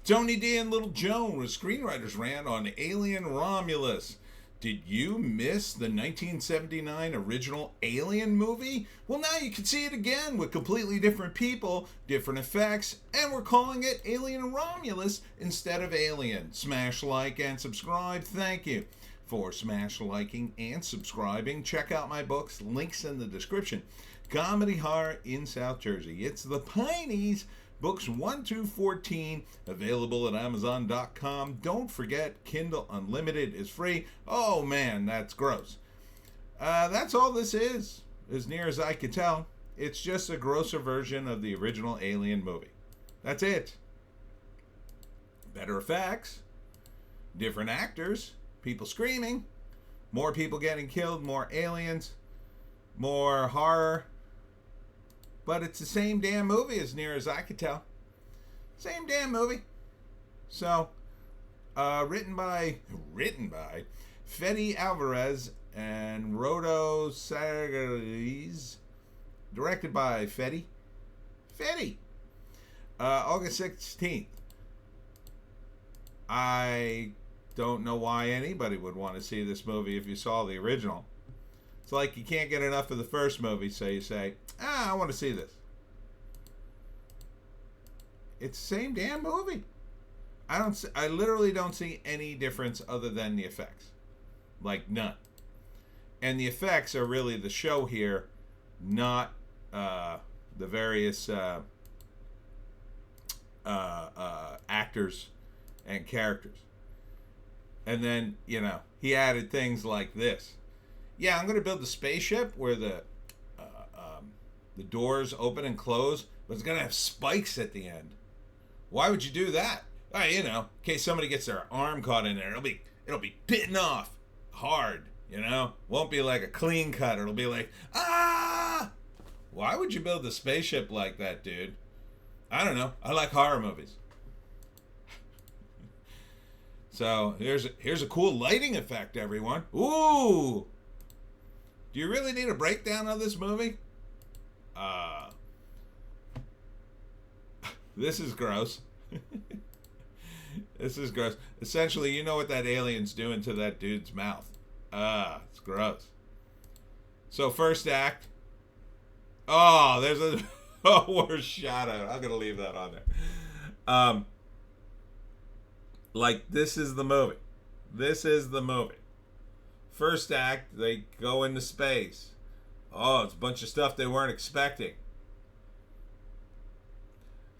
Tony D and Little Joan with Screenwriter's Rant on Alien Romulus. Did you miss the 1979 original Alien movie? Well, now you can see it again with completely different people, different effects, and we're calling it Alien Romulus instead of Alien. Smash like and subscribe. Thank you for smash liking and subscribing. Check out my books, links in the description. Comedy Horror in South Jersey. It's the Pineys. Books 1 to 14, available at Amazon.com. Don't forget, Kindle Unlimited is free. Oh man, that's gross. That's all this is, as near as I can tell. It's just a grosser version of the original Alien movie. That's it. Better effects, different actors, people screaming, more people getting killed, more aliens, more horror. But it's the same damn movie as near as I could tell. Same damn movie. So, written by Fede Alvarez and Rodo Sagales. Directed by Fede. August 16th. I don't know why anybody would want to see this movie if you saw the original. It's like you can't get enough of the first movie, so you say, I want to see this. It's the same damn movie. I literally don't see any difference other than the effects. Like, none. And the effects are really the show here, not the various actors and characters. And then, he added things like this. Yeah, I'm going to build the spaceship where the doors open and close, but it's going to have spikes at the end. Why would you do that? In case somebody gets their arm caught in there, it'll be bitten off hard, Won't be like a clean cut. It'll be like, ah! Why would you build the spaceship like that, dude? I don't know. I like horror movies. So, here's a cool lighting effect, everyone. Ooh! Do you really need a breakdown of this movie? This is gross. This is gross. Essentially, you know what that alien's doing to that dude's mouth. It's gross. So, first act. Oh, there's a worse shout out. I'm going to leave that on there. This is the movie. This is the movie. First act, they go into space. Oh, it's a bunch of stuff they weren't expecting.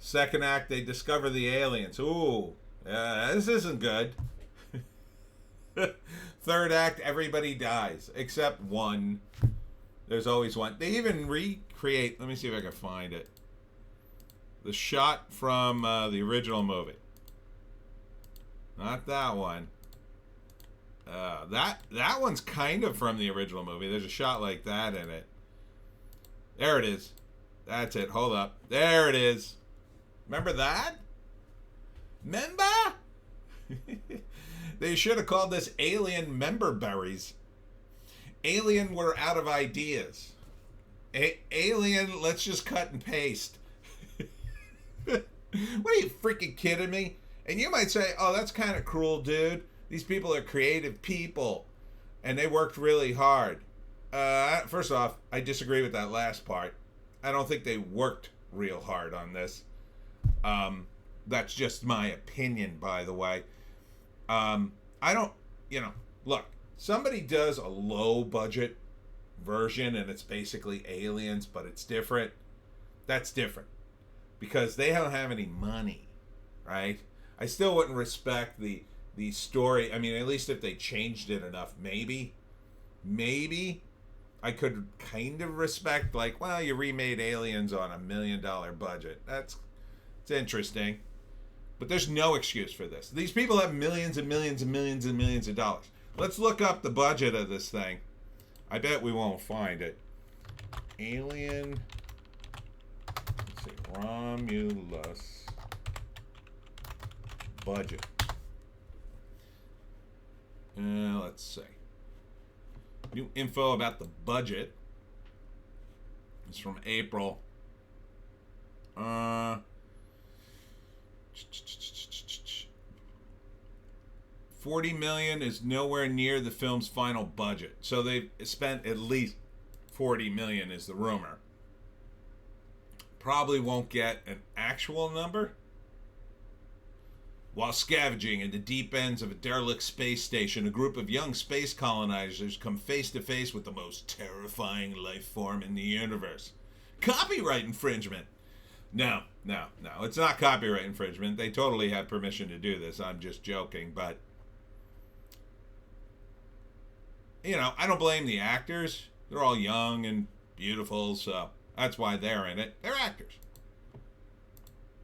Second act, they discover the aliens. Ooh, this isn't good. Third act, everybody dies, except one. There's always one. They even recreate, let me see if I can find it. The shot from the original movie. Not that one. That one's kind of from the original movie. There's a shot like that in it. There it is. That's it. Hold up. There it is. Remember that? Member? They should have called this Alien Member Berries. Alien, we're out of ideas. Alien, let's just cut and paste. What are you freaking kidding me? And you might say, oh, that's kind of cruel, dude. These people are creative people, and they worked really hard. First off, I disagree with that last part. I don't think they worked real hard on this. That's just my opinion, by the way. I don't, look, somebody does a low-budget version, and it's basically aliens, but it's different. That's different, because they don't have any money, right? I still wouldn't respect the story. I mean, at least if they changed it enough, maybe I could kind of respect, like, well, you remade Aliens on $1 million budget. It's interesting. But there's no excuse for this. These people have millions and millions and millions and millions of dollars. Let's look up the budget of this thing. I bet we won't find it. Alien, let's see, Romulus budget. Let's see. New info about the budget. It's from April. $40 million is nowhere near the film's final budget. So they've spent at least $40 million is the rumor. Probably won't get an actual number. While scavenging in the deep ends of a derelict space station, a group of young space colonizers come face to face with the most terrifying life form in the universe. Copyright infringement. No. It's not copyright infringement. They totally have permission to do this. I'm just joking, but I don't blame the actors. They're all young and beautiful, so that's why they're in it. They're actors.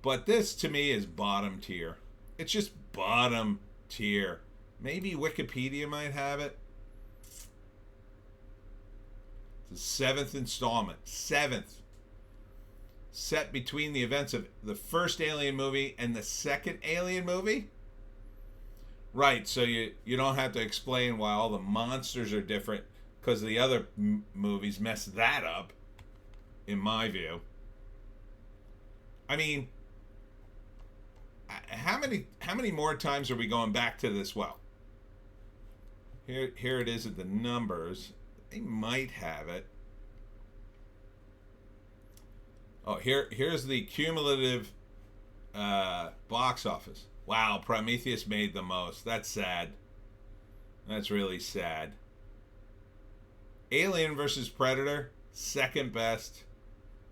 But this, to me, is bottom tier. It's just bottom tier. Maybe Wikipedia might have it. It's the 7th installment. 7th. Set between the events of the first Alien movie and the second Alien movie. Right, so you don't have to explain why all the monsters are different, because the other movies mess that up, in my view. I mean, how many more times are we going back to this well? Here it is at the numbers. They might have it. Oh, here's the cumulative box office. Wow, Prometheus made the most. That's sad. That's really sad. Alien versus Predator, second best.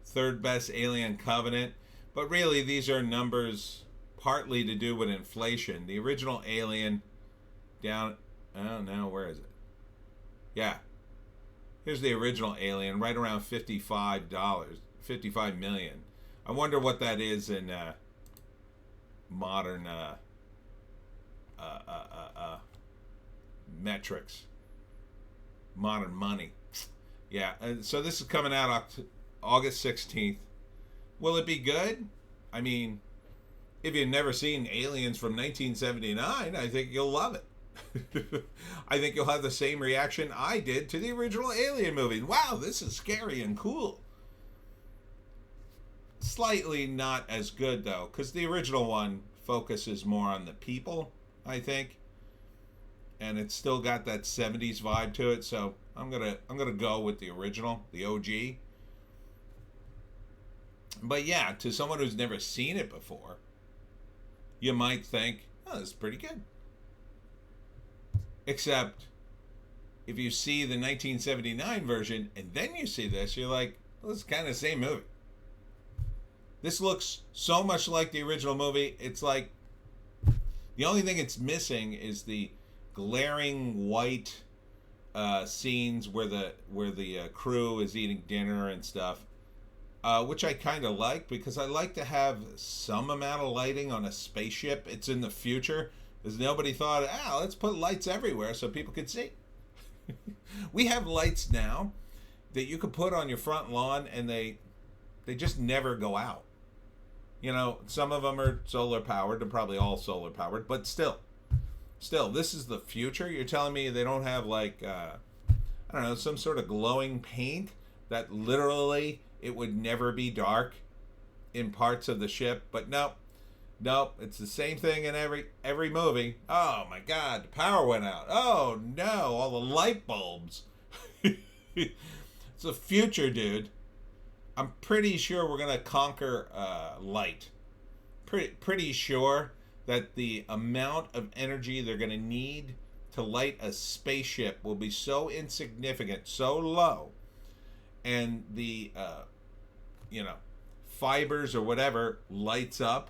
Third best, Alien Covenant. But really, these are numbers partly to do with inflation. The original Alien down... Oh, no, where is it? Yeah. Here's the original Alien, right around $55. $55 million. I wonder what that is in modern metrics. Modern money. Yeah, so this is coming out August 16th. Will it be good? I mean, if you've never seen Aliens from 1979, I think you'll love it. I think you'll have the same reaction I did to the original Alien movie. Wow, this is scary and cool. Slightly not as good, though, because the original one focuses more on the people, I think. And it's still got that 70s vibe to it, so I'm gonna go with the original, the OG. But yeah, to someone who's never seen it before, you might think, oh, this is pretty good. Except, if you see the 1979 version, and then you see this, you're like, well, it's kind of the same movie. This looks so much like the original movie, it's like, the only thing it's missing is the glaring white scenes where the crew is eating dinner and stuff, which I kind of like, because I like to have some amount of lighting on a spaceship. It's in the future, because nobody thought, let's put lights everywhere so people could see. We have lights now that you could put on your front lawn, and they just never go out. Some of them are solar powered. They're probably all solar powered, but still, this is the future. You're telling me they don't have some sort of glowing paint that literally it would never be dark in parts of the ship? But nope, it's the same thing in every movie. Oh my God, the power went out. Oh no, all the light bulbs. It's the future, dude. I'm pretty sure we're gonna conquer light. Pretty sure that the amount of energy they're gonna need to light a spaceship will be so insignificant, so low, and the fibers or whatever lights up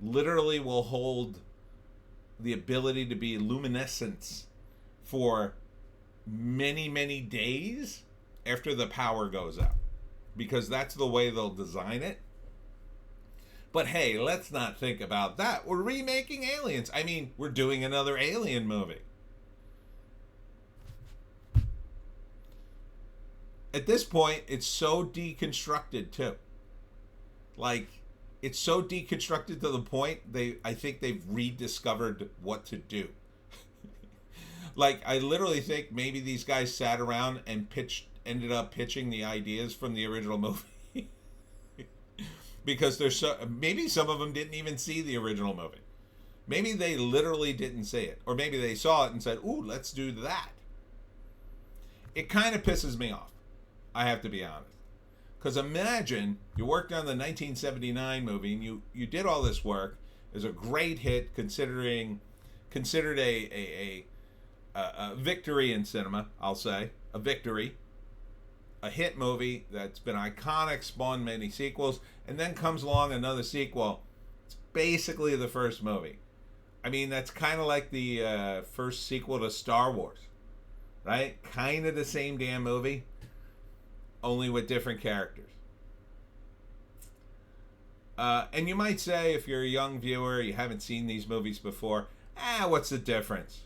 literally will hold the ability to be luminescence for many, many days after the power goes out. Because that's the way they'll design it. But hey, let's not think about that. We're remaking Aliens. I mean, we're doing another Alien movie. At this point, it's so deconstructed too. Like, it's so deconstructed to the point I think they've rediscovered what to do. Like, I literally think maybe these guys sat around and ended up pitching the ideas from the original movie. Because maybe some of them didn't even see the original movie. Maybe they literally didn't say it. Or maybe they saw it and said, ooh, let's do that. It kind of pisses me off, I have to be honest. Because imagine you worked on the 1979 movie and you did all this work. It was a great hit, considered a victory in cinema, I'll say. A victory. A hit movie that's been iconic, spawned many sequels, and then comes along another sequel. It's basically the first movie. I mean, that's kind of like the first sequel to Star Wars, right? Kind of the same damn movie, only with different characters. And you might say, if you're a young viewer, you haven't seen these movies before, what's the difference?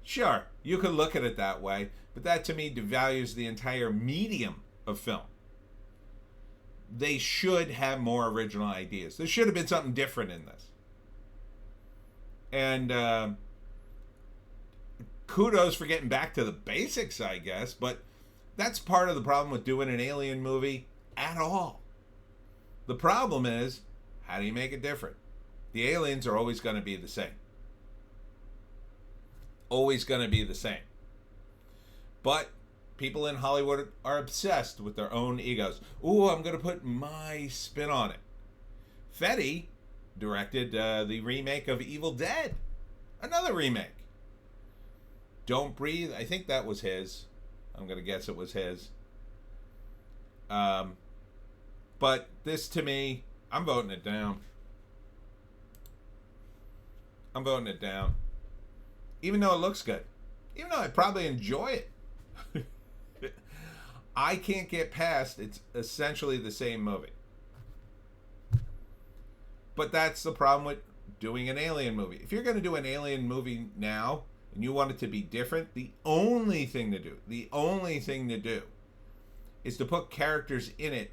Sure, you could look at it that way, but that to me devalues the entire medium of film. They should have more original ideas. There should have been something different in this. And kudos for getting back to the basics, I guess, but that's part of the problem with doing an alien movie at all. The problem is, how do you make it different? The aliens are always going to be the same. Always going to be the same. But people in Hollywood are obsessed with their own egos. Ooh, I'm going to put my spin on it. Fetty directed the remake of Evil Dead. Another remake. Don't Breathe, I think that was his. I'm going to guess it was his. But this, to me, I'm voting it down. I'm voting it down. Even though it looks good. Even though I probably enjoy it. I can't get past it's essentially the same movie. But that's the problem with doing an alien movie. If you're going to do an alien movie now and you want it to be different, the only thing to do is to put characters in it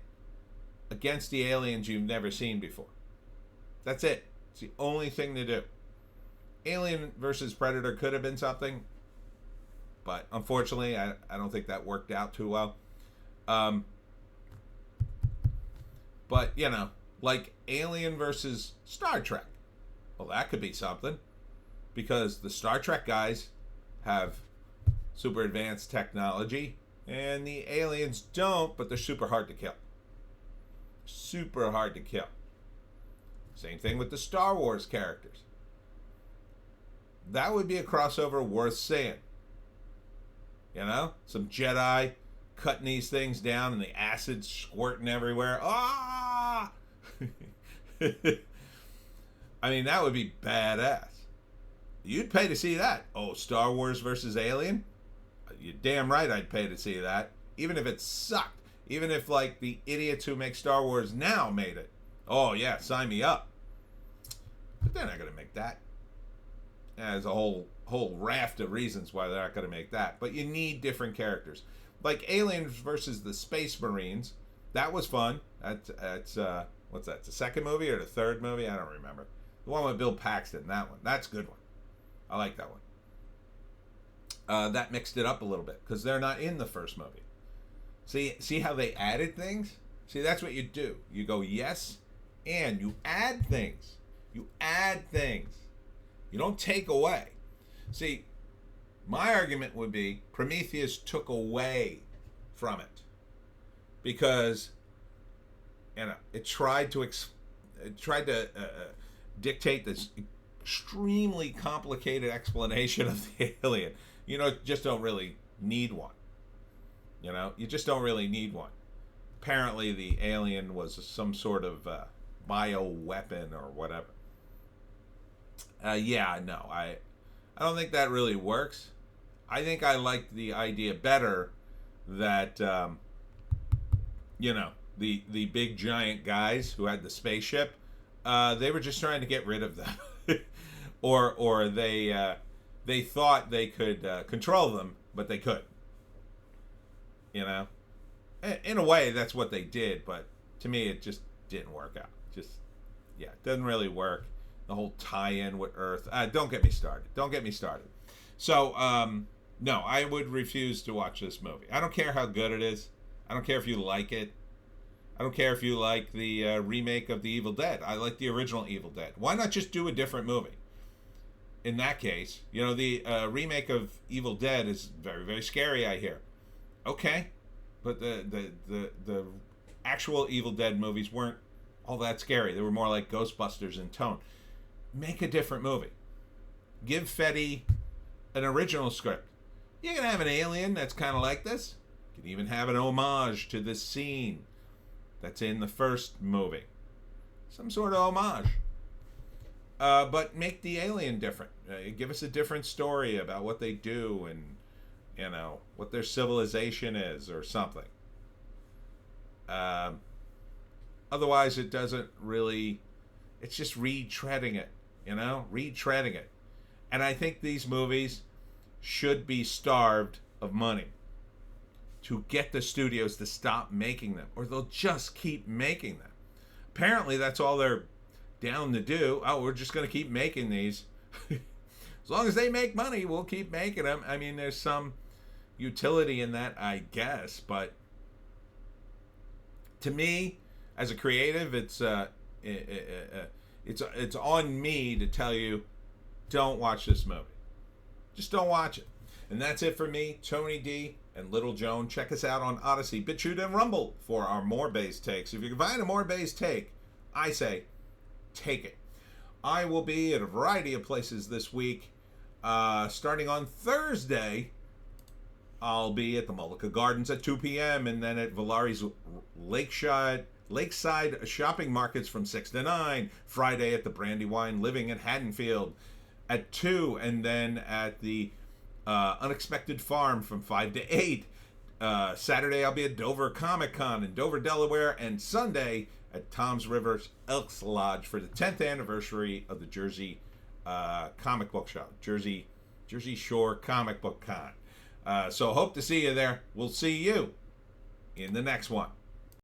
against the aliens you've never seen before. That's it. It's the only thing to do. Alien versus Predator could have been something, but unfortunately, I don't think that worked out too well. But, you know, like Alien versus Star Trek. Well, that could be something, because the Star Trek guys have super advanced technology, and the aliens don't, but they're super hard to kill. Super hard to kill. Same thing with the Star Wars characters. That would be a crossover worth seeing. You know? Some Jedi cutting these things down and the acid squirting everywhere. Ah! I mean, that would be badass. You'd pay to see that. Oh, Star Wars versus Alien? You're damn right I'd pay to see that. Even if it sucked. Even if, like, the idiots who make Star Wars now made it. Oh, yeah, sign me up. But they're not going to make that. There's a whole raft of reasons why they're not going to make that. But you need different characters. Like Aliens versus the Space Marines. That was fun. That's what's that? The second movie or the third movie? I don't remember. The one with Bill Paxton. That one. That's a good one. I like that one. That mixed it up a little bit because they're not in the first movie. See how they added things? See, that's what you do. You go yes, and you add things. You add things. You don't take away. See, my argument would be Prometheus took away from it because, you know, it tried to dictate this extremely complicated explanation of the alien. You know, just don't really need one. You know, you just don't really need one. Apparently, the alien was some sort of bioweapon or whatever. Yeah, no, I don't think that really works. I think I like the idea better that, you know, the big giant guys who had the spaceship, they were just trying to get rid of them, or they thought they could control them, but they couldn't. You know, in a way, that's what they did, but to me, it just didn't work out. Just, yeah, it doesn't really work. The whole tie-in with Earth. Don't get me started. Don't get me started. So, no, I would refuse to watch this movie. I don't care how good it is. I don't care if you like it. I don't care if you like the remake of The Evil Dead. I like the original Evil Dead. Why not just do a different movie? in that case. You know, the remake of Evil Dead is very, very scary, I hear. Okay, but the actual Evil Dead movies weren't all that scary. They were more like Ghostbusters in tone. Make a different movie. Give Fetty an original script. You can have an alien that's kind of like this. You can even have an homage to this scene that's in the first movie. Some sort of homage. But make the alien different. Give us a different story about what they do and, you know, what their civilization is or something. Otherwise, it doesn't really... It's just retreading it, you know? Retreading it. And I think these movies should be starved of money to get the studios to stop making them, or they'll just keep making them. Apparently, that's all they're down to do. Oh, we're just going to keep making these. As long as they make money, we'll keep making them. I mean, there's some utility in that, I guess, but to me, as a creative, it's on me to tell you, don't watch this movie. Just don't watch it. And that's it for me, Tony D and Little Joan. Check us out on Odysee, Bitchute, and Rumble for our more based takes. If you can find a more based take, I say, take it. I will be at a variety of places this week. Starting on Thursday, I'll be at the Mullica Gardens at 2 p.m. and then at Valari's Lakeside shopping markets from 6 to 9. Friday at the Brandywine Living in Haddonfield at 2, and then at the Unexpected Farm from 5 to 8. Saturday I'll be at Dover Comic Con in Dover, Delaware, and Sunday at Tom's River's Elks Lodge for the 10th anniversary of the Jersey Comic Book Show, Jersey Shore Comic Book Con. So hope to see you there. We'll see you in the next one.